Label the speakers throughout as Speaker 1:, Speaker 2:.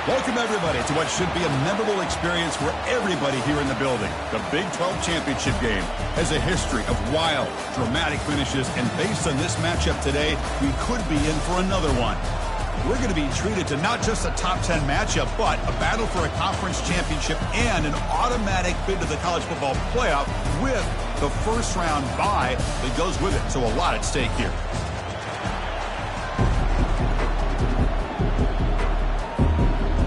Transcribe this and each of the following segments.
Speaker 1: Welcome, everybody, to what should be a memorable experience for everybody here in the building. The Big 12 Championship game has a history of wild, dramatic finishes, and based on this matchup today, we could be in for another one. We're going to be treated to not just a top 10 matchup, but a battle for a conference championship and an automatic bid to the college football playoff with the first round bye that goes with it. So a lot at stake here.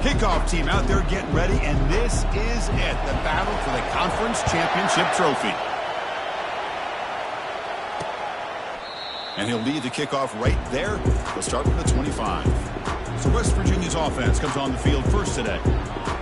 Speaker 1: Kickoff team out there getting ready, and this is it, the battle for the conference championship trophy. And he'll lead the kickoff right there. He'll start from the 25. So West Virginia's offense comes on the field first today.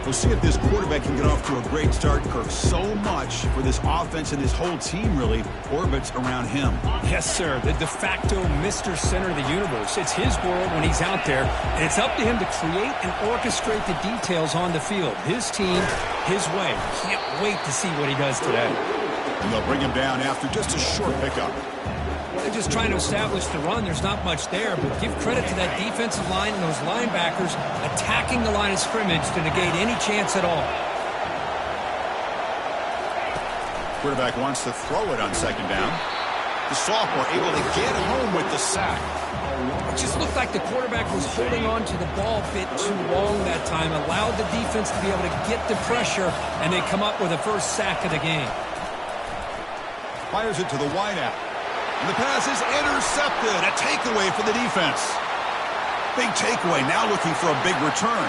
Speaker 1: We'll see if this quarterback can get off to a great start. Kirk, so much for this offense and this whole team really orbits around him.
Speaker 2: Yes, sir. The de facto Mr. Center of the universe. It's his world when he's out there, and it's up to him to create and orchestrate the details on the field. His team, his way. Can't wait to see what he does today.
Speaker 1: And they'll bring him down after just a short pickup.
Speaker 2: They're just trying to establish the run. There's not much there, but give credit to that defensive line and those linebackers attacking the line of scrimmage to negate any chance at all.
Speaker 1: Quarterback wants to throw it on second down. The sophomore able to get home with the sack.
Speaker 2: It just looked like the quarterback was holding on to the ball a bit too long that time, allowed the defense to be able to get the pressure, and they come up with the first sack of the game.
Speaker 1: Fires it to the wideout. And the pass is intercepted. A takeaway for the defense. Big takeaway, now looking for a big return.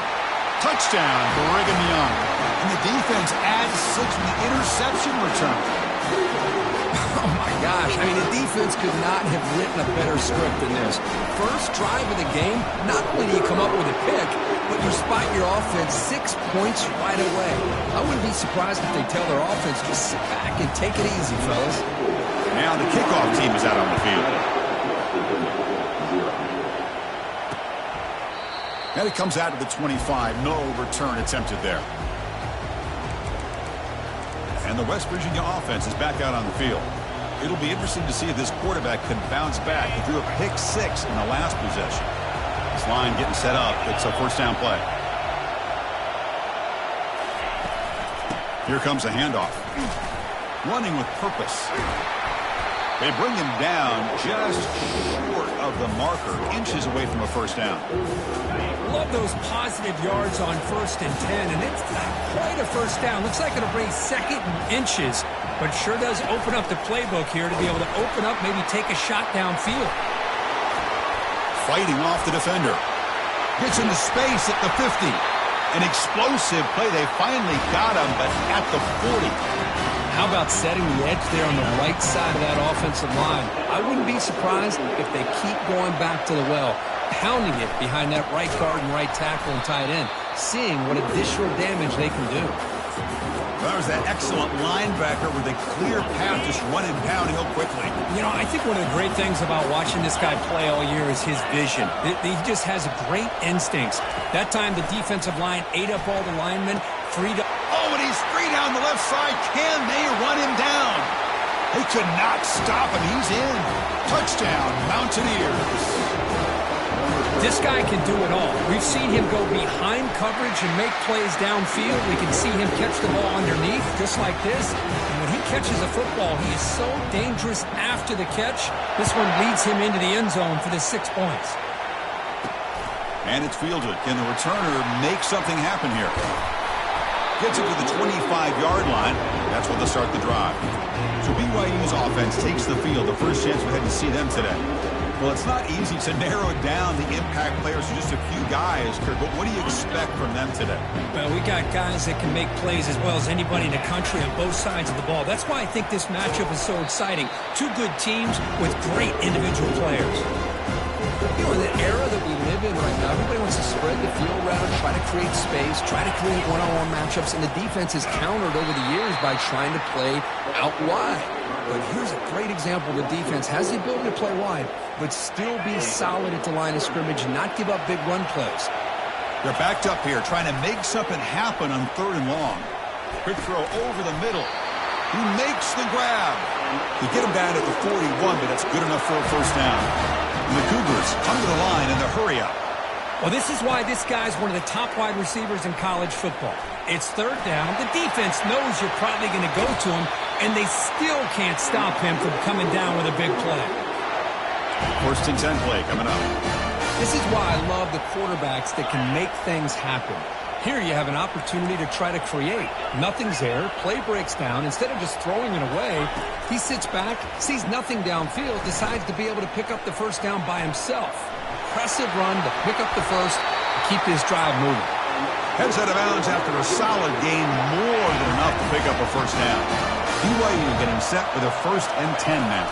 Speaker 1: Touchdown, Brigham Young. And the defense adds 6 with the interception return.
Speaker 3: Oh, my gosh. I mean, the defense could not have written a better script than this. First drive of the game, not only do you come up with a pick, but you spot your offense 6 points right away. I wouldn't be surprised if they tell their offense, just sit back and take it easy, fellas.
Speaker 1: Now the kickoff team is out on the field. And it comes out to the 25. No return attempted there. And the West Virginia offense is back out on the field. It'll be interesting to see if this quarterback can bounce back. He threw a pick 6 in the last possession. This line getting set up. It's a first down play. Here comes a handoff. Running with purpose. They bring him down just short of the marker, inches away from a first down.
Speaker 2: Love those positive yards on 1st and 10, and it's not quite a first down. Looks like it'll bring 2nd and inches, but sure does open up the playbook here to be able to open up, maybe take a shot downfield.
Speaker 1: Fighting off the defender. Gets into space at the 50. An explosive play. They finally got him, but at the 40.
Speaker 2: How about setting the edge there on the right side of that offensive line? I wouldn't be surprised if they keep going back to the well, pounding it behind that right guard and right tackle and tight end, seeing what additional damage they can do.
Speaker 1: Well, there's that excellent linebacker with a clear path, just running downhill quickly.
Speaker 2: You know, I think one of the great things about watching this guy play all year is his vision. He just has great instincts. That time the defensive line ate up all the linemen, freed up.
Speaker 1: Oh, and he's free down the left side. Can they run him down? They could not stop him. He's in. Touchdown, Mountaineers.
Speaker 2: This guy can do it all. We've seen him go behind coverage and make plays downfield. We can see him catch the ball underneath, just like this. And when he catches a football, he is so dangerous after the catch. This one leads him into the end zone for the 6 points.
Speaker 1: And it's fielded. Can the returner make something happen here? Gets it to the 25-yard line. That's where they'll start the drive. So BYU's offense takes the field. The first chance we had to see them today. Well, it's not easy to narrow down the impact players to just a few guys, Kirk, but what do you expect from them today?
Speaker 2: Well, we got guys that can make plays as well as anybody in the country on both sides of the ball. That's why I think this matchup is so exciting. Two good teams with great individual players.
Speaker 3: You know, in the era that we live in right now, everybody wants to spread the field around, try to create space, try to create one-on-one matchups, and the defense has countered over the years by trying to play out wide. But here's a great example. The defense has the ability to play wide, but still be solid at the line of scrimmage and not give up big run plays.
Speaker 1: They're backed up here, trying to make something happen on 3rd and long. Quick throw over the middle. He makes the grab. They get him down at the 41, but that's good enough for a first down. And the Cougars come to the line in the hurry up.
Speaker 2: Well, this is why this guy's one of the top wide receivers in college football. It's third down. The defense knows you're probably going to go to him, and they still can't stop him from coming down with a big play.
Speaker 1: First and 10 play coming up.
Speaker 2: This is why I love the quarterbacks that can make things happen. Here you have an opportunity to try to create. Nothing's there. Play breaks down. Instead of just throwing it away, he sits back, sees nothing downfield, decides to be able to pick up the first down by himself. Impressive run to pick up the first and keep this drive moving.
Speaker 1: Heads out of bounds after a solid gain, more than enough to pick up a first down. BYU getting set for the 1st and 10 now.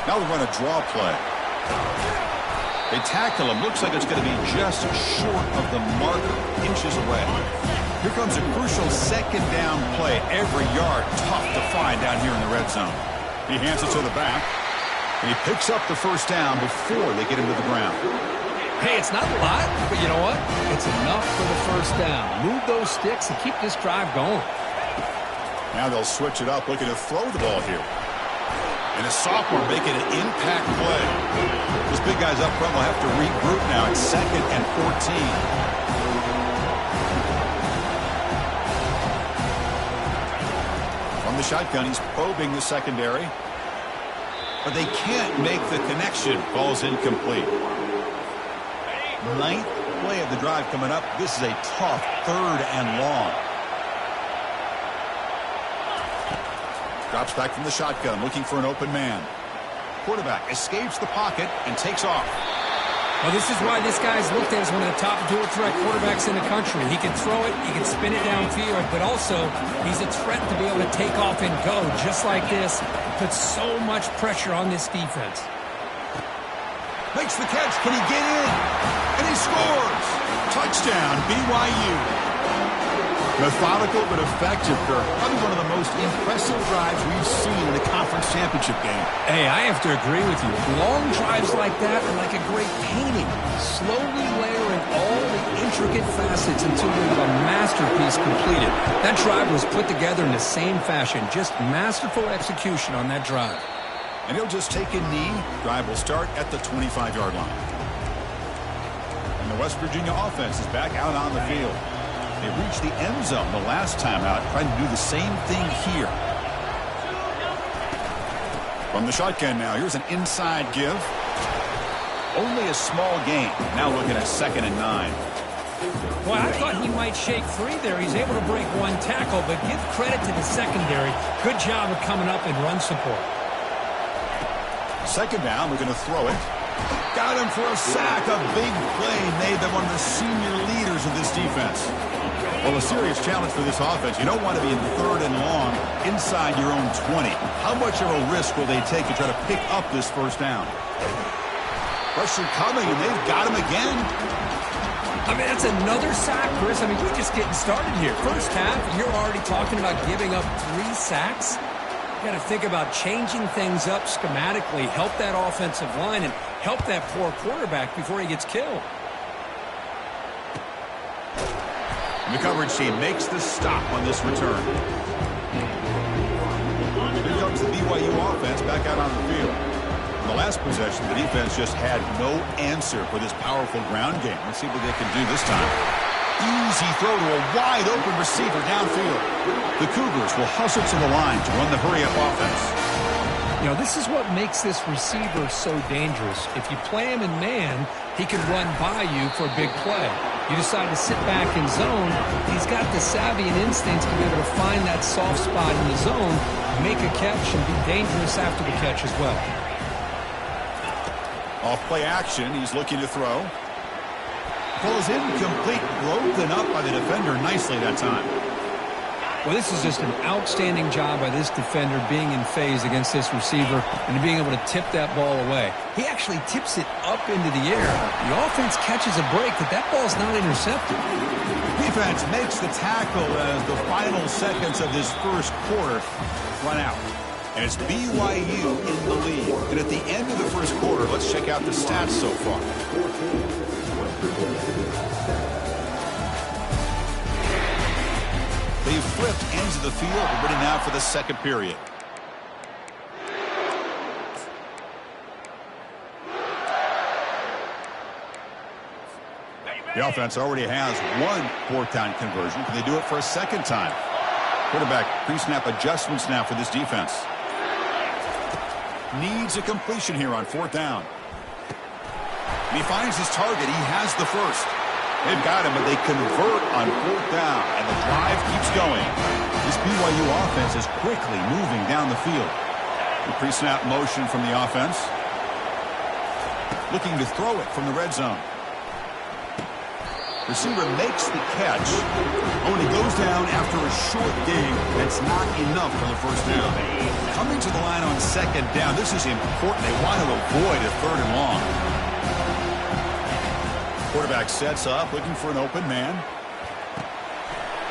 Speaker 1: Now we run a draw play. They tackle him. Looks like it's going to be just short of the marker, inches away. Here comes a crucial second down play. Every yard tough to find down here in the red zone. He hands it to the back, and he picks up the first down before they get him to the ground.
Speaker 2: Hey, it's not a lot, but you know what? It's enough for the first down. Move those sticks and keep this drive going.
Speaker 1: Now they'll switch it up, looking to throw the ball here. And a sophomore making an impact play. Those big guys up front will have to regroup now. It's 2nd and 14. From the shotgun, he's probing the secondary. But they can't make the connection. Ball's incomplete. 9th play of the drive coming up. This is a tough 3rd and long. Drops back from the shotgun, looking for an open man. Quarterback escapes the pocket and takes off.
Speaker 2: Well, this is why this guy's looked at as one of the top dual threat quarterbacks in the country. He can throw it, he can spin it downfield, but also he's a threat to be able to take off and go just like this. Puts so much pressure on this defense.
Speaker 1: Makes the catch. Can he get in? And he scores. Touchdown, BYU. Methodical but effective, Kirk. Probably one of the most impressive drives we've seen in a conference championship game.
Speaker 2: Hey, I have to agree with you. Long drives like that are like a great painting. Slowly layering all the intricate facets until you have a masterpiece completed. That drive was put together in the same fashion. Just masterful execution on that drive.
Speaker 1: And he'll just take a knee. Drive will start at the 25-yard line. And the West Virginia offense is back out on the field. They reached the end zone the last time out, trying to do the same thing here. From the shotgun now, here's an inside give. Only a small gain. Now looking at 2nd and 9.
Speaker 2: Boy, I thought he might shake free there. He's able to break one tackle, but give credit to the secondary. Good job of coming up and run support.
Speaker 1: 2nd down, we're going to throw it. Got him for a sack. A big play made them one of the senior leaders of this defense. Well, a serious challenge for this offense. You don't want to be in 3rd and long inside your own 20. How much of a risk will they take to try to pick up this first down? Pressure coming, and they've got him again.
Speaker 2: I mean, that's another sack, Chris. I mean, we're just getting started here. First half, you're already talking about giving up 3 sacks. You got to think about changing things up schematically, help that offensive line, and help that poor quarterback before he gets killed.
Speaker 1: The coverage team makes the stop on this return. Here comes the BYU offense back out on the field. In the last possession, the defense just had no answer for this powerful ground game. Let's see what they can do this time. Easy throw to a wide-open receiver downfield. The Cougars will hustle to the line to run the hurry-up offense.
Speaker 2: You know, this is what makes this receiver so dangerous. If you play him in man, he can run by you for a big play. You decide to sit back in zone, he's got the savvy and instincts to be able to find that soft spot in the zone, make a catch, and be dangerous after the catch as well.
Speaker 1: Off play action, he's looking to throw. Ball is incomplete, broken up by the defender nicely that time.
Speaker 2: Well, this is just an outstanding job by this defender being in phase against this receiver and being able to tip that ball away. He actually tips it up into the air. The offense catches a break, but that ball's not intercepted.
Speaker 1: Defense makes the tackle as the final seconds of this first quarter run out. And it's BYU in the lead. And at the end of the first quarter, let's check out the stats so far. They've flipped ends of the field. We're ready now for the second period. The offense already has one fourth-down conversion. Can they do it for a second time? Quarterback pre-snap adjustments now for this defense. Needs a completion here on fourth down. And he finds his target. He has the first. They've got him, but they convert on fourth down, and the drive keeps going. This BYU offense is quickly moving down the field. The pre-snap motion from the offense. Looking to throw it from the red zone. Receiver makes the catch. Oh, and he goes down after a short gain. That's not enough for the first down. Coming to the line on second down. This is important. They want to avoid a third and long. Quarterback sets up, looking for an open man.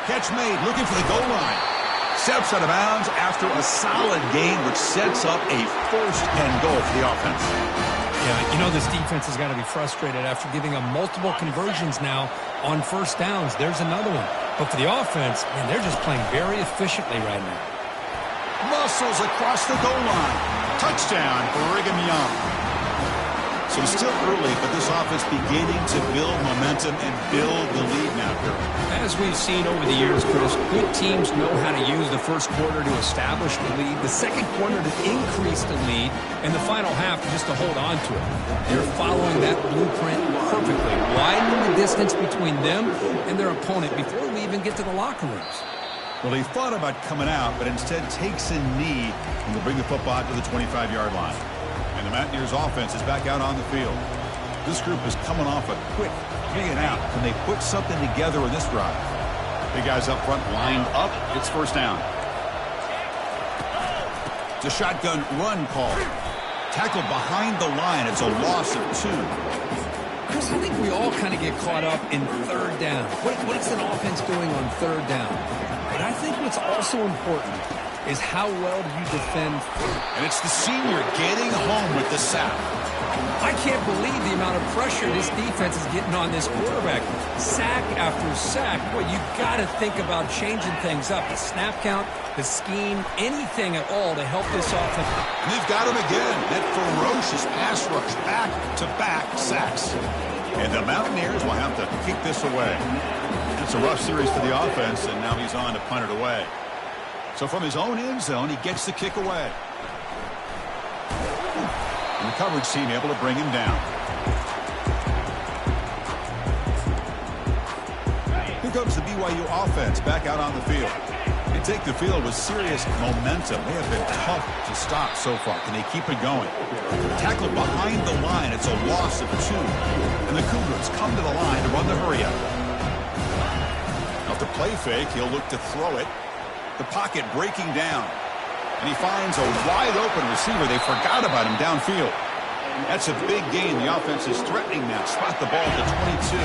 Speaker 1: Catch made, looking for the goal line. Steps out of bounds after a solid gain, which sets up a first and goal for the offense.
Speaker 2: Yeah, you know this defense has got to be frustrated after giving them multiple conversions now on first downs. There's another one. But for the offense, man, they're just playing very efficiently right now.
Speaker 1: Muscles across the goal line. Touchdown for Brigham Young. So it's still early, but this offense beginning to build momentum and build the lead now, Curry.
Speaker 2: As we've seen over the years, Chris, good teams know how to use the first quarter to establish the lead, the second quarter to increase the lead, and the final half just to hold on to it. They're following that blueprint perfectly, widening the distance between them and their opponent before we even get to the locker rooms.
Speaker 1: Well, he thought about coming out, but instead takes a knee and will bring the football out to the 25-yard line. And the Mountaineers offense is back out on the field. This group is coming off a quick 3 and out. Can they put something together in this drive? Big guys up front lined up. It's first down. It's a shotgun run call. Tackled behind the line. It's a loss of 2.
Speaker 2: Chris, I think we all kind of get caught up in third down. What is an offense doing on third down? But I think what's also important is how well do you defend.
Speaker 1: And it's the senior getting home with the sack.
Speaker 2: I can't believe the amount of pressure this defense is getting on this quarterback. Sack after sack. Boy, you got to think about changing things up. The snap count, the scheme, anything at all to help this offense.
Speaker 1: And they've got him again. That ferocious pass rush, back-to-back sacks. And the Mountaineers will have to kick this away. It's a rough series for the offense, and now he's on to punt it away. So from his own end zone, he gets the kick away. And the coverage team able to bring him down. Here comes the BYU offense back out on the field. They take the field with serious momentum. They have been tough to stop so far. Can they keep it going? Tackled behind the line. It's a loss of 2. And the Cougars come to the line to run the hurry up. Now, the play fake, he'll look to throw it. The pocket breaking down. And he finds a wide-open receiver. They forgot about him downfield. That's a big gain. The offense is threatening now. Spot the ball to 22.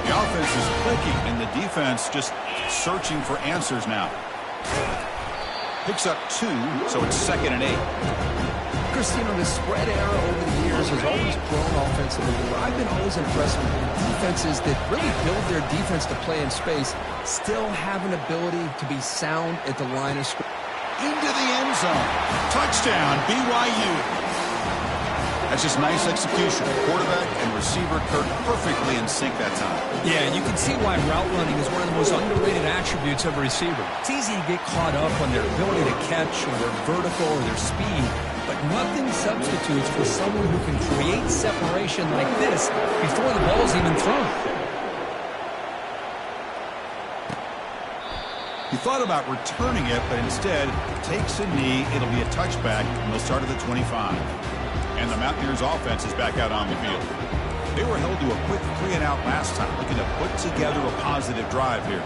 Speaker 1: The offense is clicking, and the defense just searching for answers now. Picks up 2, so it's 2nd and 8.
Speaker 3: Christine, the spread era over the years has always grown offensively. I've been always impressed with the defenses that really build their defense to play in space, still have an ability to be sound at the line of scrimmage.
Speaker 1: Into the end zone. Touchdown, BYU. That's just nice execution. Quarterback and receiver Kirk perfectly in sync that time.
Speaker 2: Yeah, you can see why route running is one of the most underrated attributes of a receiver. It's easy to get caught up on their ability to catch or their vertical or their speed, but nothing substitutes for someone who can create separation like this before the ball's even thrown.
Speaker 1: He thought about returning it, but instead takes a knee. It'll be a touchback, and they'll start at the 25. And the Mountaineers offense is back out on the field. They were held to a quick 3 and out last time, looking to put together a positive drive here.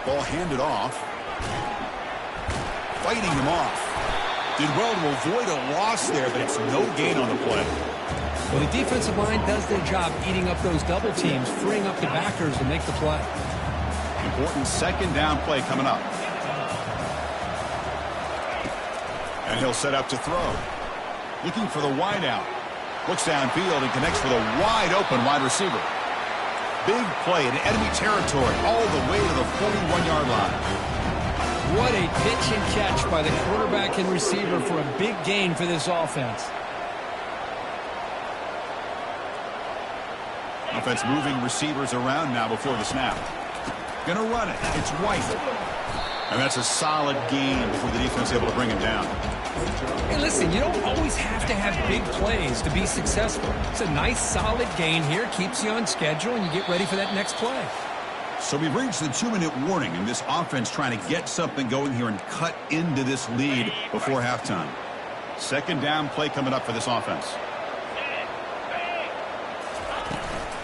Speaker 1: Ball handed off. Fighting him off. Did well to avoid a loss there, but it's no gain on the play.
Speaker 2: Well, the defensive line does their job eating up those double teams, freeing up the backers to make the play.
Speaker 1: Important 2nd down play coming up. And he'll set up to throw. Looking for the wide out. Looks downfield and connects with a wide open wide receiver. Big play in enemy territory all the way to the 41-yard line.
Speaker 2: What a pitch and catch by the quarterback and receiver for a big gain for this offense.
Speaker 1: Now Offense moving receivers around now before the snap. Gonna run it. It's White. And that's a solid gain before the defense able to bring him down.
Speaker 2: Hey, listen, you don't always have to have big plays to be successful. It's a nice, solid gain here. Keeps you on schedule, and you get ready for that next play.
Speaker 1: So we've reached the 2-minute warning, and this offense trying to get something going here and cut into this lead before halftime. Second down play coming up for this offense.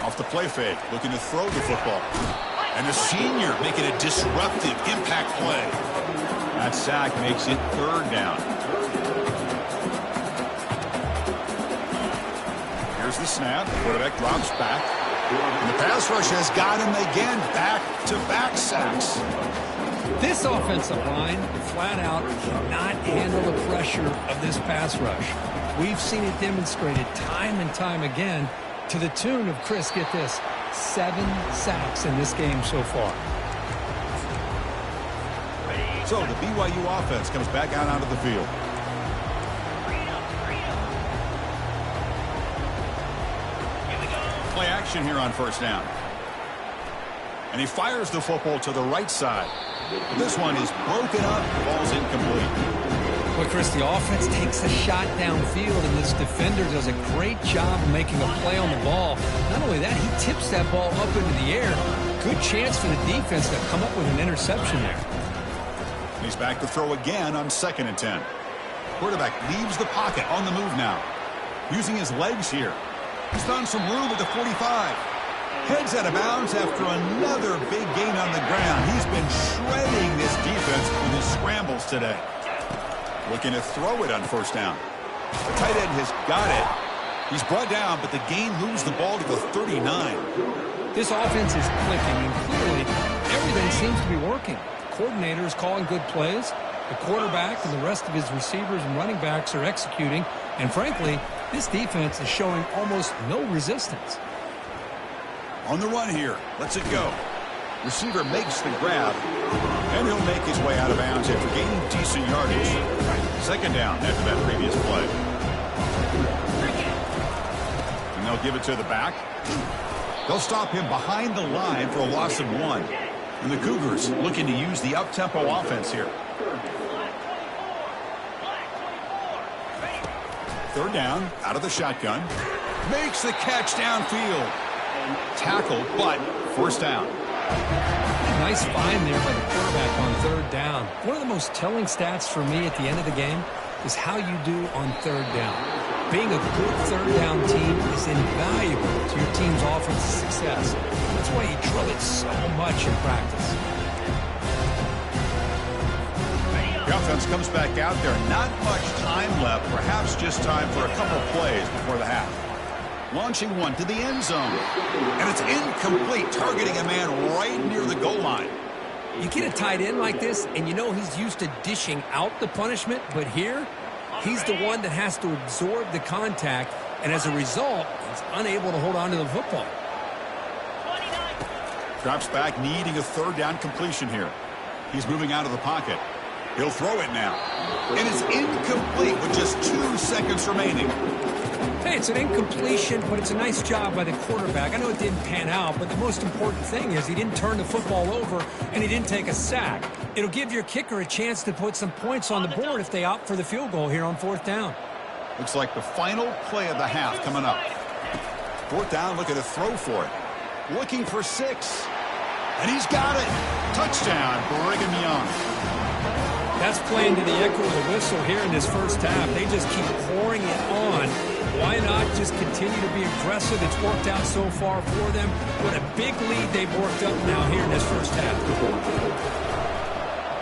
Speaker 1: Off the play fake, looking to throw the football. And the senior making a disruptive impact play. That sack makes it third down. Here's the snap. Quarterback drops back. And the pass rush has got him again. Back-to-back sacks.
Speaker 2: This offensive line, flat out, cannot handle the pressure of this pass rush. We've seen it demonstrated time and time again to the tune of, Chris, get this, 7 sacks in this game so far.
Speaker 1: So the BYU offense comes back out onto the field. Play action here on first down. And he fires the football to the right side. This one is broken up. Ball's incomplete.
Speaker 2: Well, Chris, the offense takes a shot downfield, and this defender does a great job of making a play on the ball. Not only that, he tips that ball up into the air. Good chance for the defense to come up with an interception there.
Speaker 1: He's back to throw again on 2nd and 10. Quarterback leaves the pocket on the move now. Using his legs here. He's found some room at the 45. Heads out of bounds after another big gain on the ground. He's been shredding this defense with his scrambles today. Looking to throw it on first down. The tight end has got it. He's brought down, but the gain moves the ball to the 39.
Speaker 2: This offense is clicking, and clearly everything seems to be working. The coordinator is calling good plays. The quarterback and the rest of his receivers and running backs are executing. And frankly, this defense is showing almost no resistance.
Speaker 1: On the run here. Lets it go. Receiver makes the grab. And he'll make his way out of bounds after gaining decent yardage. Second down after that previous play. And they'll give it to the back. They'll stop him behind the line for a loss of 1. And the Cougars looking to use the up-tempo offense here. Third down, out of the shotgun. Makes the catch downfield. Tackle, but first down.
Speaker 2: Nice find there by the quarterback on third down. One of the most telling stats for me at the end of the game is how you do on third down. Being a good third down team is invaluable to your team's offensive success. That's why you drill it so much in practice.
Speaker 1: The offense comes back out there. Not much time left. Perhaps just time for a couple plays before the half. Launching one to the end zone. And it's incomplete, targeting a man right near the goal line.
Speaker 2: You get a tight end like this, and you know he's used to dishing out the punishment, but here, he's the one that has to absorb the contact, and as a result, he's unable to hold on to the football.
Speaker 1: Drops back, needing a third down completion here. He's moving out of the pocket. He'll throw it now. And it's incomplete with just 2 seconds remaining.
Speaker 2: Hey, it's an incompletion, but it's a nice job by the quarterback. I know it didn't pan out, but the most important thing is he didn't turn the football over and he didn't take a sack. It'll give your kicker a chance to put some points on the board if they opt for the field goal here on fourth down.
Speaker 1: Looks like the final play of the half coming up. Fourth down, looking to throw for it. Looking for 6. And he's got it. Touchdown, Brigham Young.
Speaker 2: That's playing to the echo of the whistle here in this first half. They just keep pouring it on. Why not just continue to be aggressive? It's worked out so far for them. What a big lead they've worked up now here in this first half.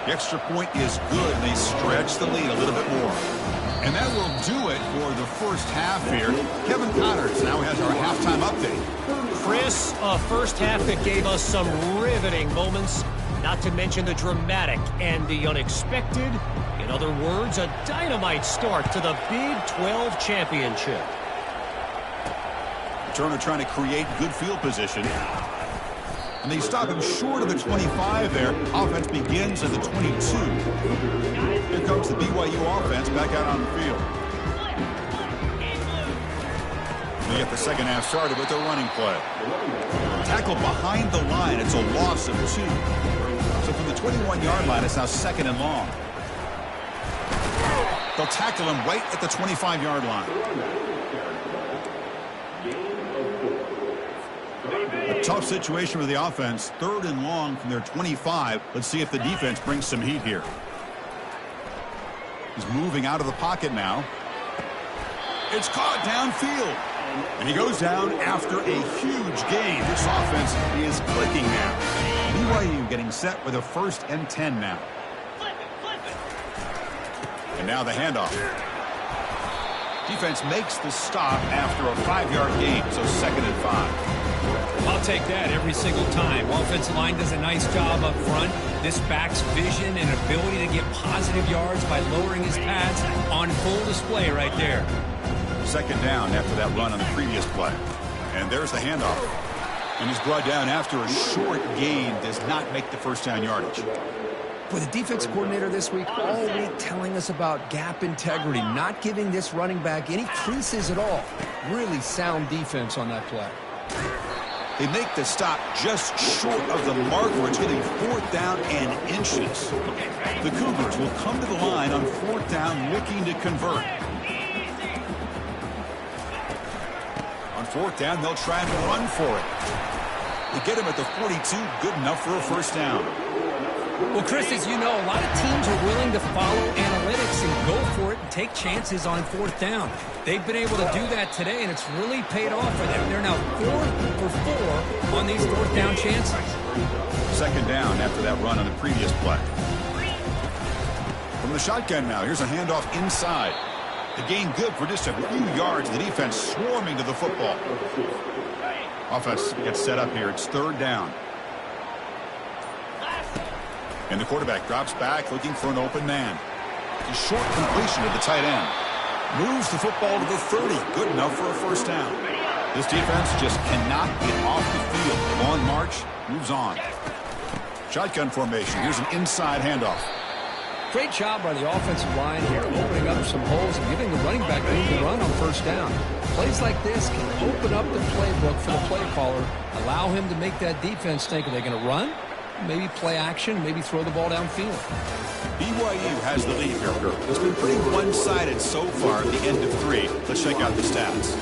Speaker 1: The extra point is good. They stretch the lead a little bit more. And that will do it for the first half here. Kevin Connors now has our halftime update.
Speaker 4: Chris, a first half that gave us some riveting moments, not to mention the dramatic and the unexpected. In other words, a dynamite start to the Big 12 championship.
Speaker 1: Turner trying to create good field position. And they stop him short of the 25 there. Offense begins at the 22. Here comes the BYU offense back out on the field. We get the second half started with a running play. Tackle behind the line. It's a loss of 2. So from the 21-yard line, it's now 2nd and long. They'll tackle him right at the 25-yard line. A tough situation for the offense. 3rd and long from their 25. Let's see if the defense brings some heat here. He's moving out of the pocket now. It's caught downfield. And he goes down after a huge gain. This offense is clicking now. BYU getting set with a 1st and 10 now. And now the handoff. Defense makes the stop after a 5-yard gain, so 2nd and 5.
Speaker 2: I'll take that every single time. Offensive line does a nice job up front. This back's vision and ability to get positive yards by lowering his pads on full display right there.
Speaker 1: 2nd down after that run on the previous play. And there's the handoff. And he's brought down after a short gain. Does not make the 1st down yardage.
Speaker 3: Boy, the defense coordinator this week all week telling us about gap integrity, not giving this running back any creases at all. Really sound defense on that play.
Speaker 1: They make the stop just short of the marker. It's getting 4th down and inches. The Cougars will come to the line on 4th down looking to convert. On 4th down, they'll try and run for it. They get him at the 42, good enough for a 1st down.
Speaker 2: Well, Chris, as you know, a lot of teams are willing to follow analytics and go for it and take chances on 4th down. They've been able to do that today, and it's really paid off for them. They're now 4 for 4 on these 4th down chances.
Speaker 1: 2nd down after that run on the previous play. From the shotgun now, here's a handoff inside. The gain good for just a few yards. The defense swarming to the football. Offense gets set up here. It's 3rd down. And the quarterback drops back looking for an open man. A short completion to the tight end. Moves the football to the 30. Good enough for a 1st down. This defense just cannot get off the field. Long march, moves on. Shotgun formation. Here's an inside handoff.
Speaker 3: Great job by the offensive line here, opening up some holes and giving the running back room to run on 1st down. Plays like this can open up the playbook for the play caller, allow him to make that defense think, are they going to run? Maybe play action, maybe throw the ball downfield.
Speaker 1: BYU has the lead here. It's been pretty one-sided so far at the end of 3. Let's check out the stats.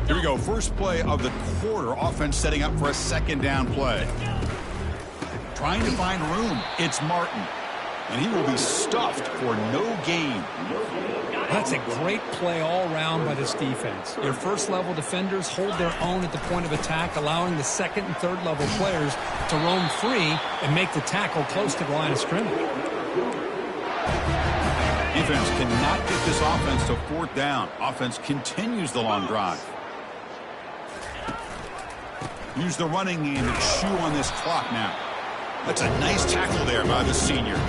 Speaker 1: Here we go. First play of the quarter. Offense setting up for a 2nd down play. Trying to find room. It's Martin. And he will be stuffed for no gain.
Speaker 2: That's a great play all around by this defense. Your 1st-level defenders hold their own at the point of attack, allowing the 2nd and 3rd-level players to roam free and make the tackle close to the line of scrimmage.
Speaker 1: Defense cannot get this offense to 4th down. Offense continues the long drive. Use the running game to chew on this clock now. That's a nice tackle there by the senior.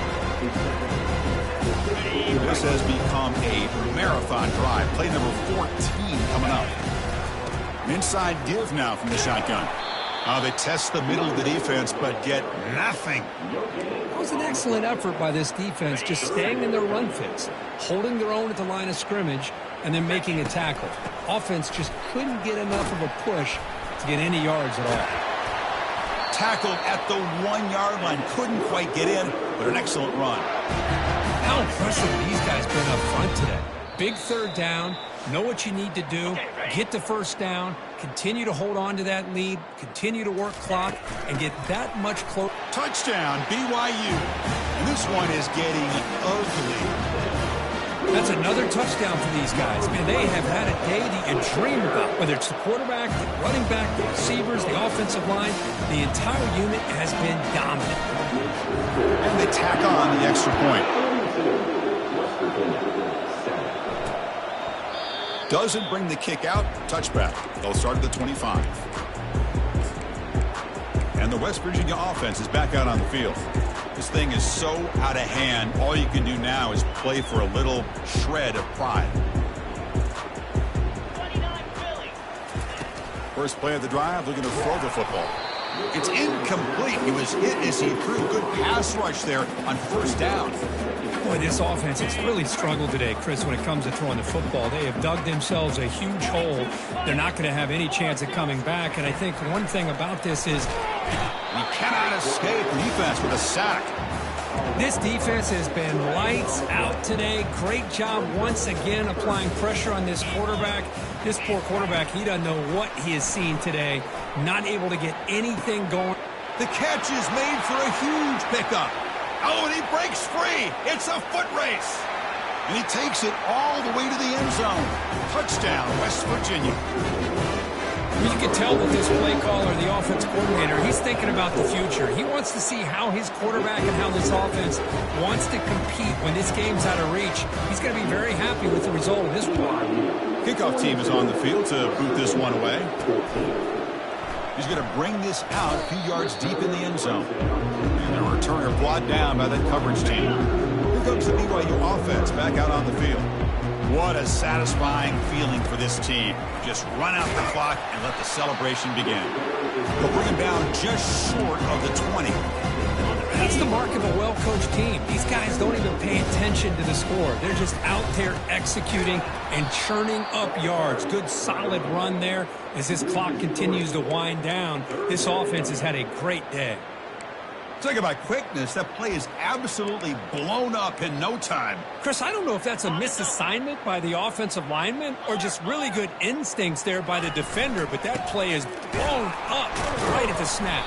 Speaker 1: This has become a marathon drive. Play number 14 coming up. An inside give now from the shotgun. They test the middle of the defense, but get nothing.
Speaker 2: That was an excellent effort by this defense, just staying in their run fits, holding their own at the line of scrimmage, and then making a tackle. Offense just couldn't get enough of a push to get any yards at all.
Speaker 1: Tackled at the 1-yard line. Couldn't quite get in, but an excellent run.
Speaker 2: How impressive these guys been up front today. Big 3rd down. Know what you need to do. Get the 1st down. Continue to hold on to that lead. Continue to work clock and get that much closer.
Speaker 1: Touchdown, BYU. And this one is getting ugly.
Speaker 2: That's another touchdown for these guys. Man, they have had a day that you dream about. Whether it's the quarterback, the running back, the receivers, the offensive line, the entire unit has been dominant.
Speaker 1: And they tack on the extra point. Doesn't bring the kick out. Touchback. They'll start at the 25. And the West Virginia offense is back out on the field. This thing is so out of hand. All you can do now is play for a little shred of pride. First play of the drive, looking to throw the football. It's incomplete. He was hit as he threw. Good pass rush there on first down.
Speaker 2: Boy, this offense has really struggled today, Chris, when it comes to throwing the football. They have dug themselves a huge hole. They're not going to have any chance of coming back. And I think one thing about this is
Speaker 1: he cannot escape the defense with a sack.
Speaker 2: This defense has been lights out today. Great job once again applying pressure on this quarterback. This poor quarterback, he doesn't know what he has seen today. Not able to get anything going.
Speaker 1: The catch is made for a huge pickup. Oh, and he breaks free. It's a foot race. And he takes it all the way to the end zone. Touchdown, West Virginia.
Speaker 2: You can tell that this play caller, the offense coordinator, he's thinking about the future. He wants to see how his quarterback and how this offense wants to compete when this game's out of reach. He's going to be very happy with the result of this one.
Speaker 1: Kickoff team is on the field to boot this one away. He's going to bring this out a few yards deep in the end zone. And the returner brought down by that coverage team. Here comes the BYU offense back out on the field. What a satisfying feeling for this team. Just run out the clock and let the celebration begin. They'll bring him down just short of the 20.
Speaker 2: That's the mark of a well-coached team. These guys don't even pay attention to the score. They're just out there executing and churning up yards. Good solid run there as this clock continues to wind down. This offense has had a great day.
Speaker 1: Talk about quickness. That play is absolutely blown up in no time.
Speaker 2: Chris, I don't know if that's a misassignment by the offensive lineman or just really good instincts there by the defender, but that play is blown up right at the snap.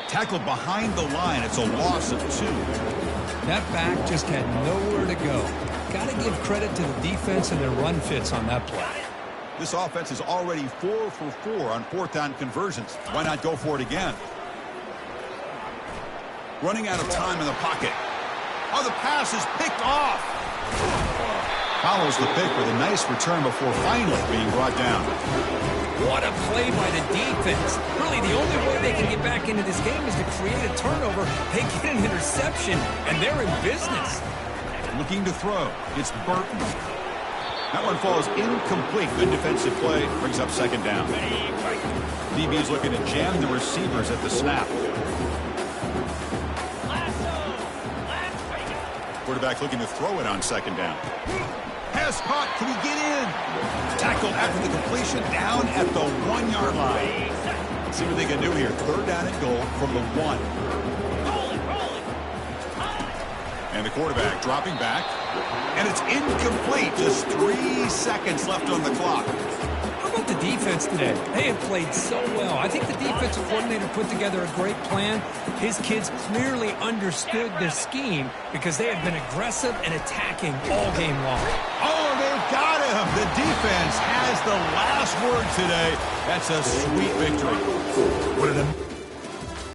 Speaker 1: Tackled behind the line. It's a loss of 2.
Speaker 2: That back just had nowhere to go. Got to give credit to the defense and their run fits on that play.
Speaker 1: This offense is already 4 for 4 on 4th down conversions. Why not go for it again? Running out of time in the pocket. Oh, the pass is picked off. Follows the pick with a nice return before finally being brought down.
Speaker 2: What a play by the defense. Really, the only way they can get back into this game is to create a turnover. They get an interception, and they're in business.
Speaker 1: Looking to throw. It's Burton. That one falls incomplete. Good defensive play. Brings up 2nd down. DB's looking to jam the receivers at the snap. Quarterback looking to throw it on 2nd down. Pass caught. Can he get in? Tackled after the completion down at the 1-yard line. Let's see what they can do here. 3rd down and goal from the 1. And the quarterback dropping back. And it's incomplete. Just 3 seconds left on the clock.
Speaker 2: How about the defense today? They have played so well. I think the defensive coordinator put together a great plan. His kids clearly understood the scheme because they have been aggressive and attacking all game long.
Speaker 1: Oh, they've got him. The defense has the last word today. That's a sweet victory. What are the